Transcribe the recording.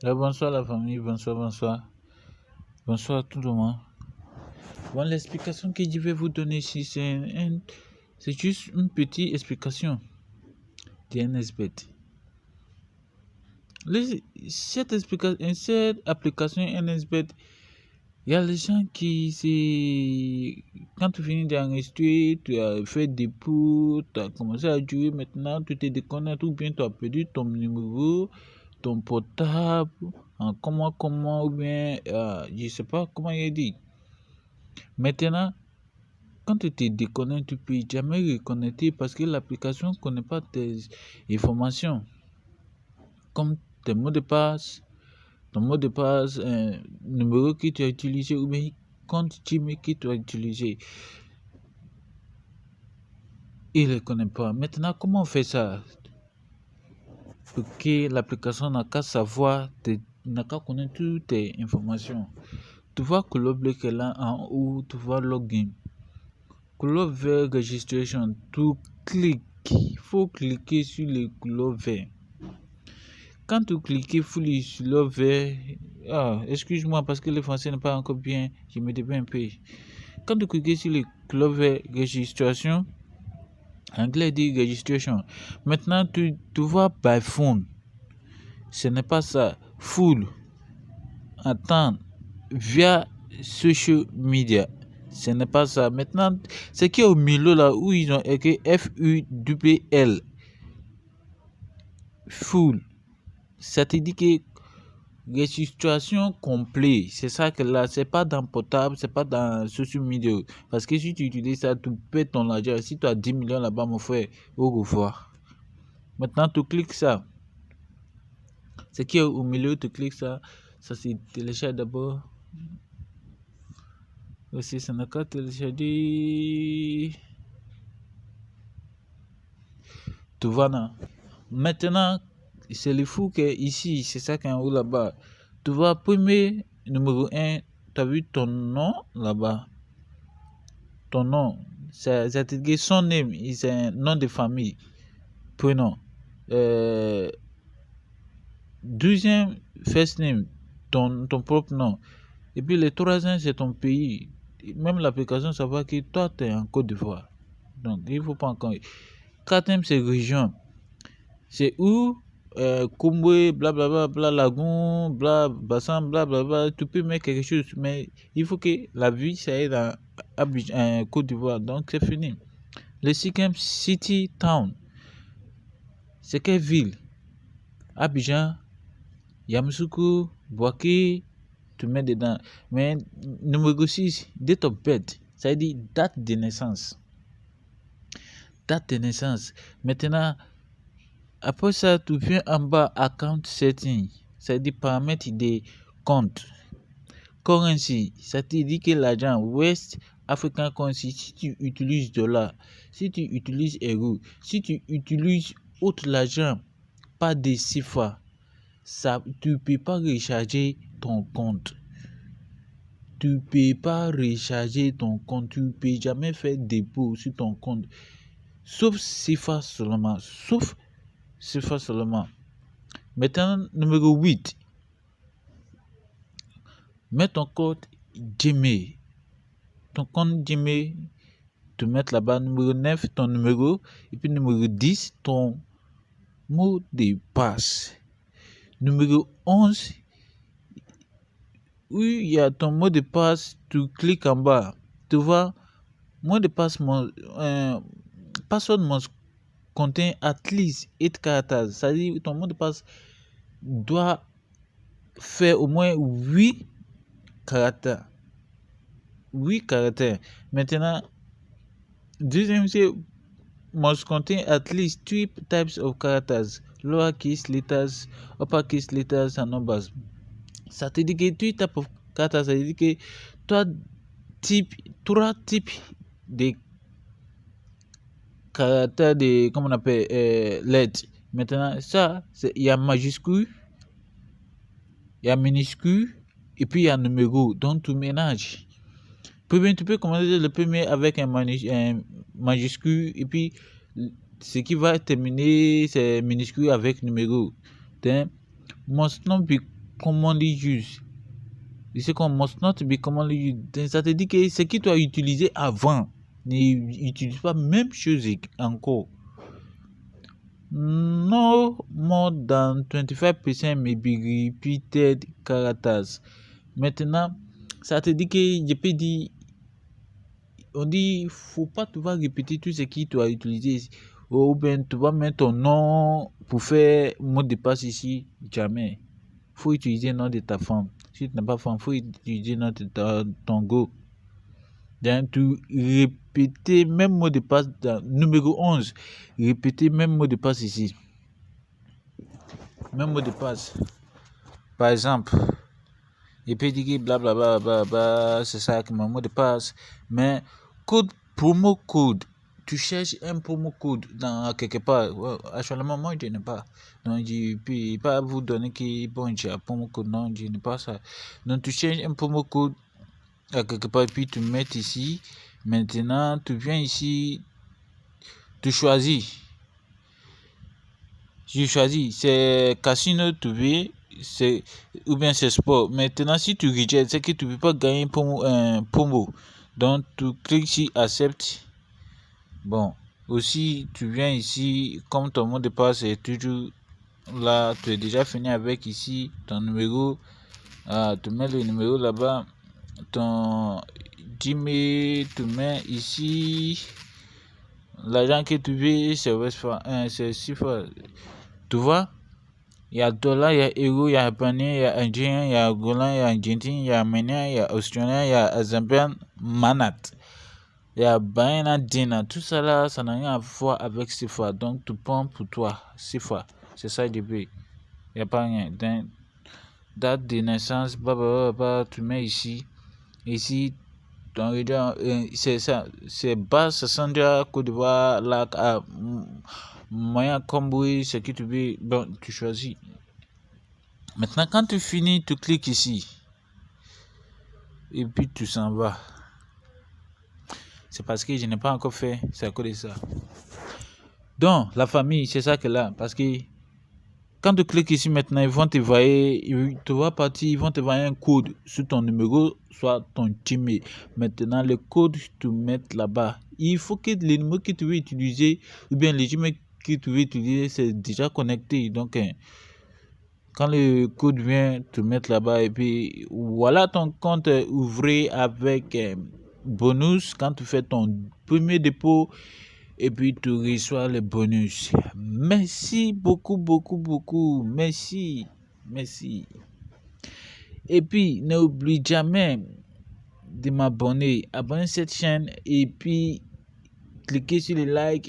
Bonsoir la famille, bonsoir. Bonsoir à tout le monde. Bon, l'explication que je vais vous donner ici, c'est juste une petite explication de NSBet. Cette application NSBet, il y a les gens quand tu finis d'enregistrer, tu as fait des poules, tu as commencé à jouer, maintenant tu te déconnectes ou bien tu as perdu ton numéro, ton portable, comment, ou bien, je sais pas comment il dit. Maintenant, quand tu te déconnectes, tu peux jamais reconnecter parce que l'application ne connaît pas tes informations, comme tes mots de passe, ton mot de passe, numéro que tu as utilisé ou bien compte Gmail que tu as utilisé. Il ne les connaît pas. Maintenant, comment on fait ça? Pour que l'application n'a qu'à savoir, n'a qu'à connaître toutes tes informations. Tu vois que l'oblique est là en haut, tu vois login. Couleur vert registration, tu cliques. Il faut cliquer sur le couleur vert. Quand tu cliques sur le vert, excuse-moi parce que le français n'est pas encore bien, je me débrouille un peu. Quand tu cliques sur le couleur vert registration, anglais dit registration. Maintenant, tu vois by phone. Ce n'est pas ça. Full. Attends. Via social media. Ce n'est pas ça. Maintenant, ce qui est au milieu là où ils ont écrit FUWL. Full. Ça te dit que registration complète. C'est ça que là, c'est pas dans portable, c'est pas dans social media. Parce que si tu utilises ça, tu perds ton argent. Si tu as 10 millions là-bas, mon frère, au revoir. Maintenant, tu cliques ça. Ce qui est au milieu, tu cliques ça. Ça se télécharge d'abord. Aussi, ça n'a qu'à télécharger. Tu vois, là. Maintenant, c'est le fou que ici, c'est ça qu'en haut là-bas. Tu vois, premier, numéro 1, tu as vu ton nom là-bas. Ton nom. Ça te dit son nom, c'est un nom de famille. Prénom. Deuxième, first name, ton propre nom. Et puis le troisième, c'est ton pays. Même l'application, ça va que toi, tu es en Côte d'Ivoire. Donc, il ne faut pas encore. Quatrième, c'est région. C'est où Kumbwe, blablabla, bla Lagoon, bla Bassan, blablabla. Tu peux mettre quelque chose, mais il faut que la vie, ça aille dans Côte d'Ivoire. Donc, c'est fini. Le cinquième, city, town. C'est quelle ville? Abidjan, Yamoussoukro, Boaké, tu mets dedans. Mais numéro 6, date of birth, ça veut dire date de naissance. Date de naissance. Maintenant, après ça, tu viens en bas, account setting, ça veut dire paramètres des comptes. Currency, ça te dit que l'argent, West African Currency, si tu utilises dollar, si tu utilises euro, si tu utilises autre l'argent, pas des CFA, ça, tu ne peux pas recharger ton compte. Tu ne peux pas recharger ton compte. Tu ne peux jamais faire dépôt sur ton compte. Sauf CFA seulement. Sauf CFA seulement. Maintenant, numéro 8. Mets ton code Gmail. Ton compte Gmail, tu mets là-bas. Numéro 9, ton numéro. Et puis numéro 10, ton mot de passe. Numéro 11, oui, il y a ton mot de passe, tu cliques en bas. Tu vois, mot de passe, password must contain at least 8 characters. C'est-à-dire ton mot de passe doit faire au moins 8 caractères. 8 caractères. Maintenant, deuxième, c'est must contain at least 3 types of characters. Lowercase letters, uppercase letters and numbers. Ça te dit que 3 types of characters, ça dit que 3 types de caractères de, comment on appelle, lettres. Maintenant, ça, il y a majuscule, il y a minuscule, et puis il y a numéro. Donc, tu ménages. Tu peux commencer le premier avec un majuscule, et puis ce qui va terminer, c'est minuscule avec numéro. Then, must not be commonly used. You say qu'on must not be commonly used. Donc, ça te dit que ce que tu as utilisé avant, n'utilise pas même chose encore. No more than 25% may be repeated characters. Maintenant, ça te dit que je peux dire, on dit, faut pas tu vas répéter tout ce que tu as utilisé, ou bien tu vas mettre ton nom pour faire mot de passe ici, jamais. Faut utiliser le nom de ta femme. Si tu n'as pas de femme, faut utiliser le nom de ton go. Donc, tu répéter même mot de passe dans numéro 11. Répéter même mot de passe ici. Même mot de passe. Par exemple, et puis dire blablabla, c'est ça que mon mot de passe. Mais promo code, tu cherches un promo code dans quelque part. Actuellement, moi, je n'ai pas. Donc, je ne peux pas vous donner que bon, j'ai un promo code. Non, je n'ai pas ça. Donc, tu cherches un promo code à quelque part, puis tu mets ici. Maintenant, tu viens ici, tu choisis. Je choisis, c'est Casino TV, ou bien c'est sport. Maintenant, si tu rejettes, c'est que tu ne peux pas gagner un promo. Donc, tu cliques sur accept. Bon, aussi, tu viens ici, comme ton mot de passe est toujours là, tu es déjà fini avec ici, ton numéro. Tu mets le numéro là-bas, ton Gmail, tu mets ici. L'argent que tu veux, c'est chiffre. Tu vois, il y a dollar, il y a euro, il y a japonais, il y a indien, il y a golan, il y a argentin, il y a arménien, il y a australien, il y a zambian, manat. Il y a baina dina. Tout ça là, ça n'a rien à voir avec CFA. Donc, tu prends pour toi, CFA. C'est ça le début. Il n'y a pas rien. Donc, date de naissance, tu mets ici. Ici, c'est ça. C'est base, Sandra, Côte d'Ivoire, Lac, moyen Cambouis, ce que tu veux. Bon, tu choisis. Maintenant, quand tu finis, tu cliques ici. Et puis, tu s'en vas. C'est parce que je n'ai pas encore fait, c'est à cause de ça. Donc, la famille, c'est ça que là. Parce que quand tu cliques ici maintenant, ils vont te envoyer, ils vont te envoyer un code sur ton numéro, soit ton Gmail. Maintenant, le code, tu mets là-bas. Il faut que le numéro que tu veux utiliser, ou bien le Gmail que tu veux utiliser, c'est déjà connecté. Donc, quand le code vient, tu mets là-bas et puis voilà ton compte ouvert avec bonus quand tu fais ton premier dépôt et puis tu reçois le bonus. Merci beaucoup. Merci. Et puis n'oublie jamais de m'abonner. Abonner cette chaîne et puis cliquer sur le like